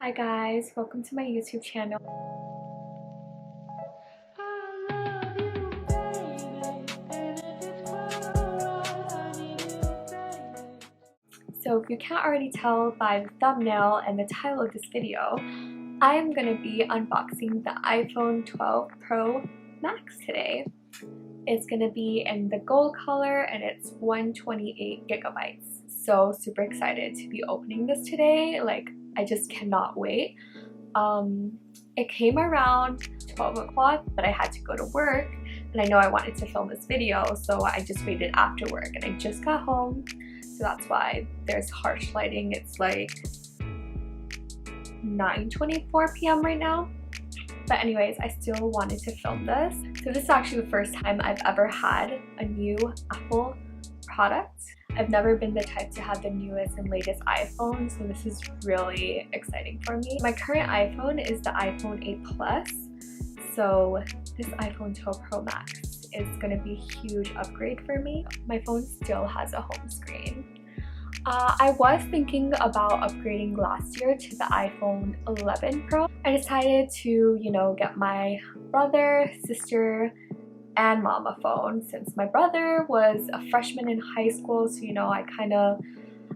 Hi guys, welcome to my YouTube channel. So if you can't already tell by the thumbnail and the title of this video, I am going to be unboxing the iPhone 12 Pro Max today. It's going to be in the gold color and it's 128 gigabytes. So super excited to be opening this today. Like, I just cannot wait. It came around 12 o'clock, but I had to go to work and I know I wanted to film this video, so I just waited after work and I just got home. So that's why there's harsh lighting. It's like 9:24 p.m. right now. But anyways, I still wanted to film this. So this is actually the first time I've ever had a new Apple product. I've never been the type to have the newest and latest iPhone, so this is really exciting for me. My current iPhone is the iPhone 8 Plus, so this iPhone 12 Pro Max is going to be a huge upgrade for me. My phone still has a home screen. I was thinking about upgrading last year to the iPhone 11 Pro. I decided to, get my brother, sister, and mom a phone since my brother was a freshman in high school, so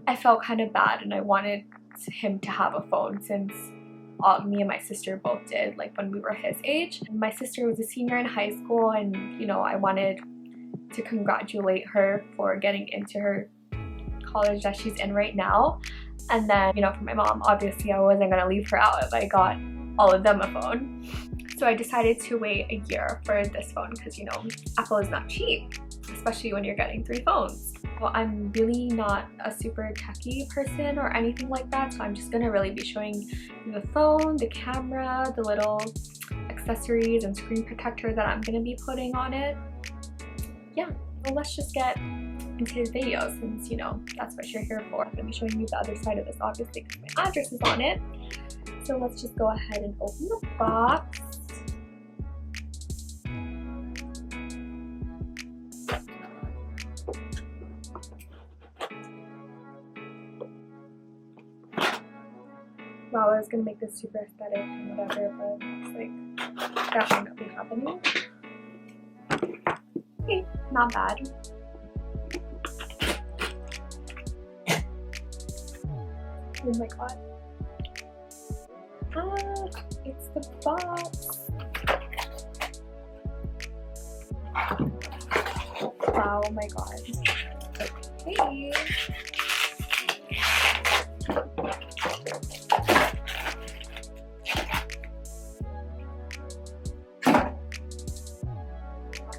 I felt kind of bad and I wanted him to have a phone since me and my sister both did, like when we were his age. And my sister was a senior in high school and I wanted to congratulate her for getting into her college that she's in right now. And then for my mom, obviously I wasn't gonna leave her out if I got all of them a phone. So I decided to wait a year for this phone because Apple is not cheap, especially when you're getting 3 phones. Well, I'm really not a super techie person or anything like that, so I'm just gonna really be showing you the phone, the camera, the little accessories and screen protector that I'm gonna be putting on it. Yeah, well, let's just get into the video since that's what you're here for. I'm gonna be showing you the other side of this, obviously, because my address is on it. So let's just go ahead and open the box. Wow, I was gonna make this super aesthetic and whatever, but it's like that might not be happening. Okay, not bad. Oh my god. It's the box. Wow, oh my god. Okay.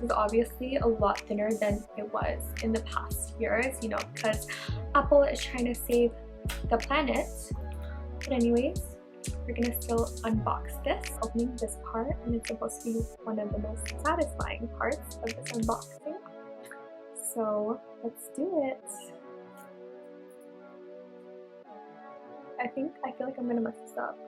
Is obviously a lot thinner than it was in the past years, because Apple is trying to save the planet. But anyways, we're gonna still unbox this, opening this part, and it's supposed to be one of the most satisfying parts of this unboxing. So let's do it. I feel like I'm gonna mess this up.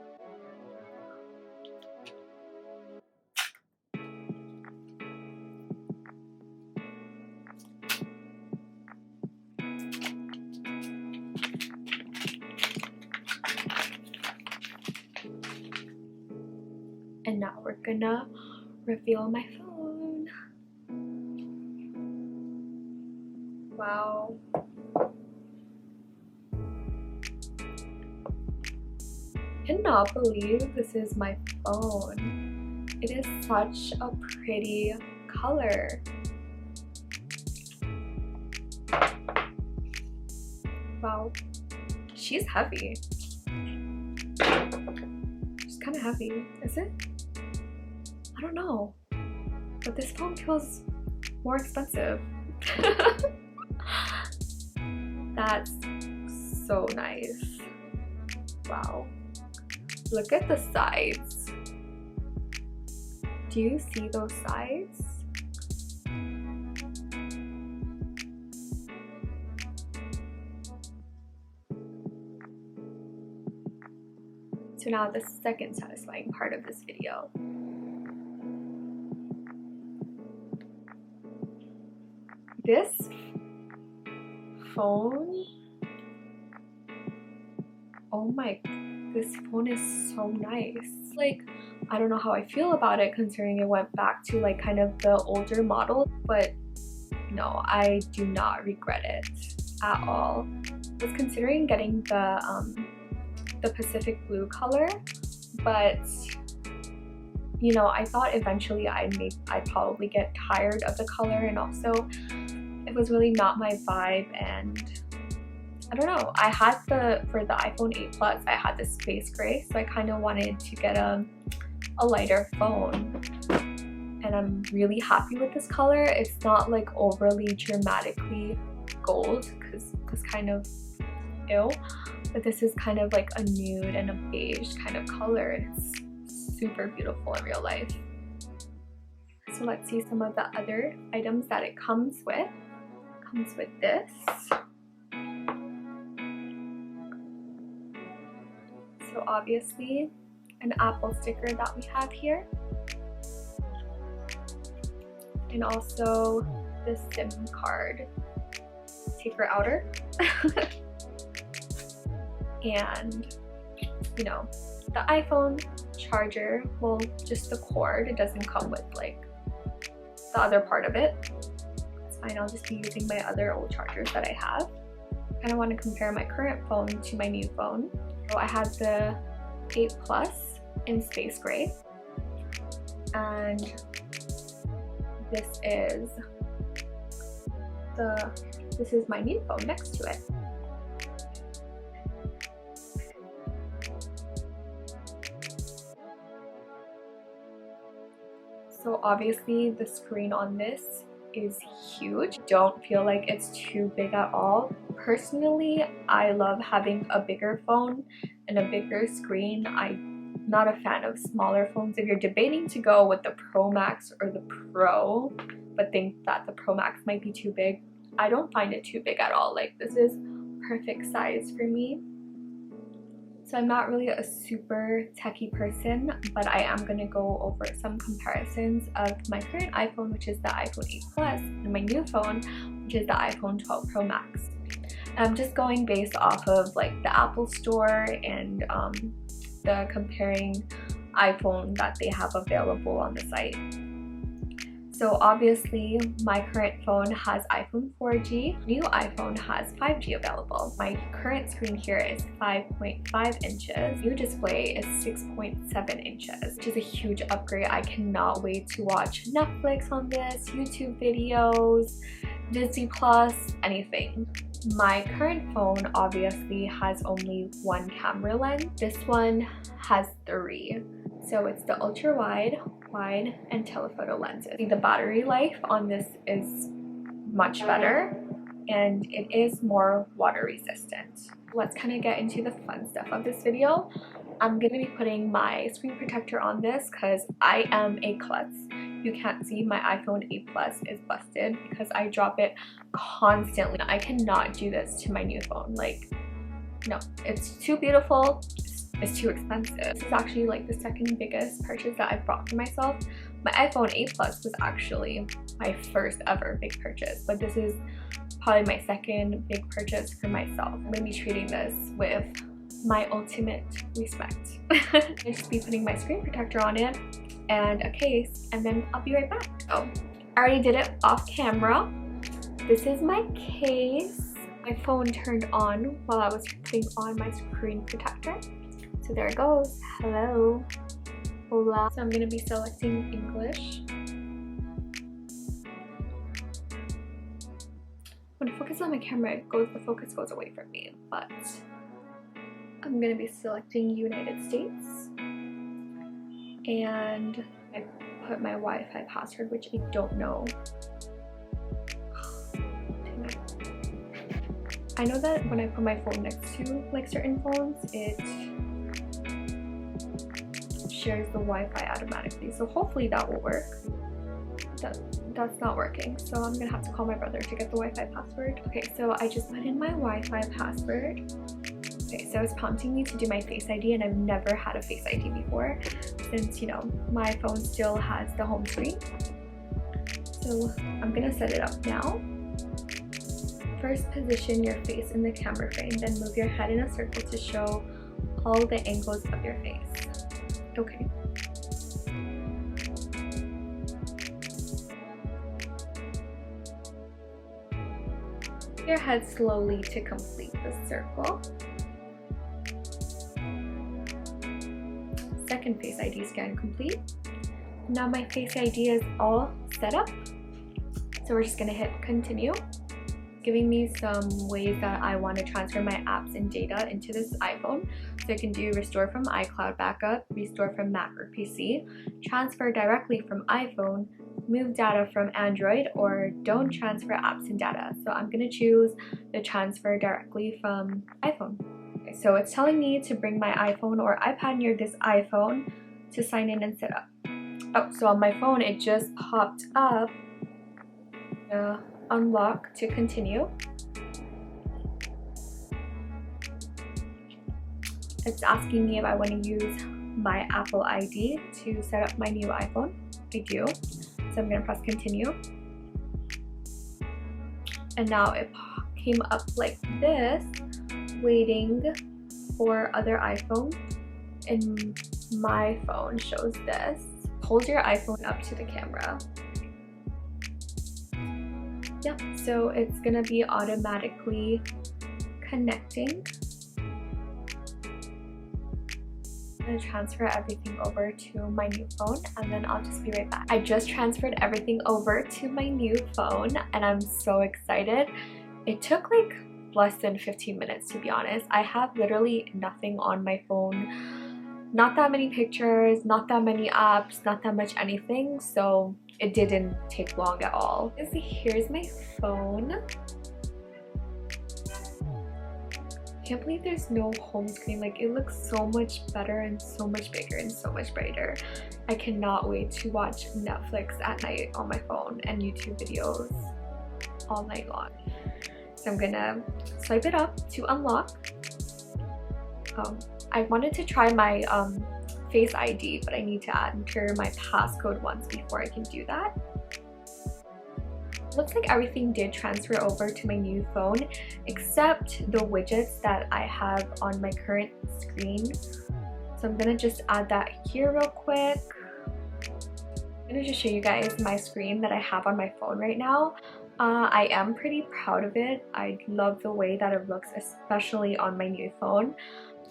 And now we're gonna reveal my phone. Wow. I cannot believe this is my phone. It is such a pretty color. Wow. She's heavy. She's kind of heavy. Is it? I don't know. But this phone feels more expensive. That's so nice. Wow. Look at the sides. Do you see those sides? So now the second satisfying part of this video. This phone, oh my this phone is so nice. Like, I don't know how I feel about it considering it went back to like kind of the older model, but no, I do not regret it at all. I was considering getting the Pacific blue color, but you know, I thought eventually I'd probably get tired of the color, and also it was really not my vibe. And I don't know, I had for the iPhone 8 Plus, I had the space gray, so I kind of wanted to get a lighter phone, and I'm really happy with this color. It's not like overly dramatically gold because it's kind of ill, but this is kind of like a nude and a beige kind of color, and it's super beautiful in real life. So let's see some of the other items that it comes with. It comes with this. So obviously an Apple sticker that we have here, and also the SIM card taker outer. And you know, the iPhone charger, well, just the cord, it doesn't come with like the other part of it. It's fine, I'll just be using my other old chargers that I have. I kind of want to compare my current phone to my new phone. So I had the 8 Plus in space gray, and this is my new phone next to it. So obviously the screen on this is huge. Don't feel like it's too big at all. Personally, I love having a bigger phone and a bigger screen. I'm not a fan of smaller phones. If you're debating to go with the Pro Max or the Pro, but think that the Pro Max might be too big, I don't find it too big at all. Like, this is perfect size for me. So I'm not really a super techie person, but I am going to go over some comparisons of my current iPhone, which is the iPhone 8 Plus, and my new phone, which is the iPhone 12 Pro Max. And I'm just going based off of like the Apple Store and the comparing iPhone that they have available on the site. So obviously my current phone has iPhone 4G, new iPhone has 5G available. My current screen here is 5.5 inches, new display is 6.7 inches, which is a huge upgrade. I cannot wait to watch Netflix on this, YouTube videos, Disney Plus, anything. My current phone obviously has only one camera lens. This one has 3. So it's the ultra wide, and telephoto lenses. The battery life on this is much better, and it is more water resistant. Let's kind of get into the fun stuff of this video. I'm going to be putting my screen protector on this because I am a klutz. You can't see my iPhone 8 Plus is busted because I drop it constantly. I cannot do this to my new phone. Like, no, it's too beautiful. It's too expensive. This is actually like the second biggest purchase that I've bought for myself. My iPhone 8 Plus was actually my first ever big purchase, but this is probably my second big purchase for myself. I'm gonna be treating this with my ultimate respect. I'll just be putting my screen protector on it and a case, and then I'll be right back. Oh, I already did it off camera. This is my case. My phone turned on while I was putting on my screen protector. So there it goes. Hello. Hola. So I'm going to be selecting English. When I focus on my camera, the focus goes away from me. But I'm going to be selecting United States. And I put my Wi-Fi password, which I don't know. I know that when I put my phone next to like certain phones, it shares the Wi-Fi automatically, so hopefully that will work. That's not working, so I'm gonna have to call my brother to get the Wi-Fi password. Okay, so I just put in my Wi-Fi password. Okay, so it's prompting me to do my Face ID, and I've never had a Face ID before since, you know, my phone still has the home screen. So I'm gonna set it up now. First, position your face in the camera frame, then move your head in a circle to show all the angles of your face. Okay. Your head slowly to complete the circle. Second Face ID scan complete. Now my Face ID is all set up. So we're just gonna hit continue. Giving me some ways that I want to transfer my apps and data into this iPhone. So I can do restore from iCloud backup, restore from Mac or PC, transfer directly from iPhone, move data from Android, or don't transfer apps and data. So I'm going to choose the transfer directly from iPhone. Okay, so it's telling me to bring my iPhone or iPad near this iPhone to sign in and set up. Oh, so on my phone it just popped up unlock to continue. It's asking me if I want to use my Apple ID to set up my new iPhone. I do. So I'm going to press continue. And now it came up like this, waiting for other iPhone. And my phone shows this. Hold your iPhone up to the camera. Yep, so it's gonna be automatically connecting. I'm gonna transfer everything over to my new phone and then I'll just be right back. I just transferred everything over to my new phone and I'm so excited. It took like less than 15 minutes to be honest. I have literally nothing on my phone. Not that many pictures, not that many apps, not that much anything, so it didn't take long at all. Here's my phone. I can't believe there's no home screen. Like, it looks so much better and so much bigger and so much brighter. I cannot wait to watch Netflix at night on my phone and YouTube videos all night long. So I'm gonna swipe it up to unlock. I wanted to try my Face ID, but I need to enter my passcode once before I can do that. Looks like everything did transfer over to my new phone, except the widgets that I have on my current screen. So I'm gonna just add that here real quick. I'm gonna just show you guys my screen that I have on my phone right now. I am pretty proud of it. I love the way that it looks, especially on my new phone.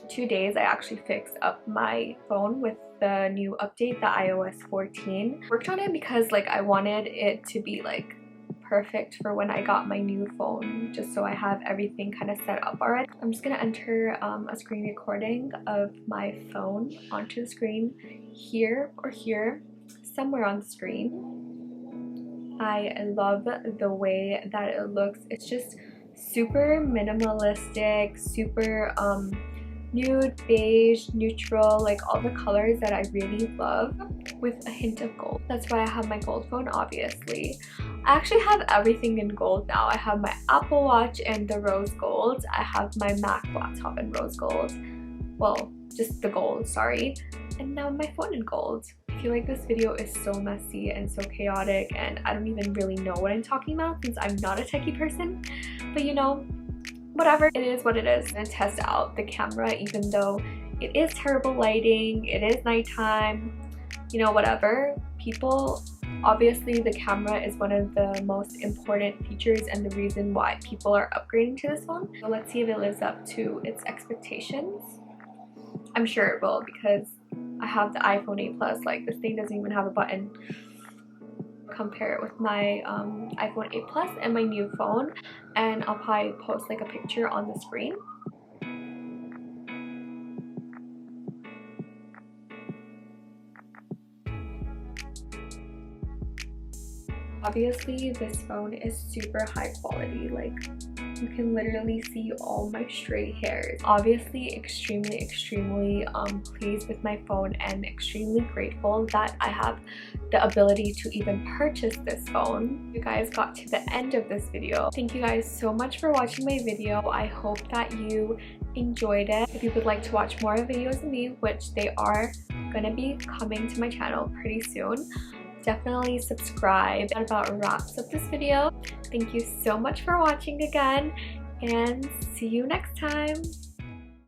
2 days I actually fixed up my phone with the new update, the iOS 14. Worked on it because like I wanted it to be like perfect for when I got my new phone, just so I have everything kind of set up already. I'm just gonna enter a screen recording of my phone onto the screen here or here, somewhere on the screen. I love the way that it looks. It's just super minimalistic, super nude, beige, neutral, like all the colors that I really love, with a hint of gold. That's why I have my gold phone, obviously. I actually have everything in gold now. I have my Apple Watch in the rose gold. I have my Mac laptop in rose gold. Well, just the gold, sorry. And now my phone in gold. I feel like this video is so messy and so chaotic and I don't even really know what I'm talking about since I'm not a techie person. But you know, whatever, it is what it is. I'm gonna test out the camera even though it is terrible lighting, it is nighttime, you know, whatever. People, obviously the camera is one of the most important features and the reason why people are upgrading to this phone. So let's see if it lives up to its expectations. I'm sure it will because I have the iPhone 8 Plus. Like, this thing doesn't even have a button. Compare it with my iPhone 8 Plus and my new phone, and I'll probably post like a picture on the screen. Obviously this phone is super high quality, like you can literally see all my stray hairs. Obviously extremely pleased with my phone and extremely grateful that I have the ability to even purchase this phone. You guys got to the end of this video. Thank you guys so much for watching my video. I hope that you enjoyed it. If you would like to watch more videos of me, which they are gonna be coming to my channel pretty soon, definitely subscribe. That about wraps up this video. Thank you so much for watching again and see you next time.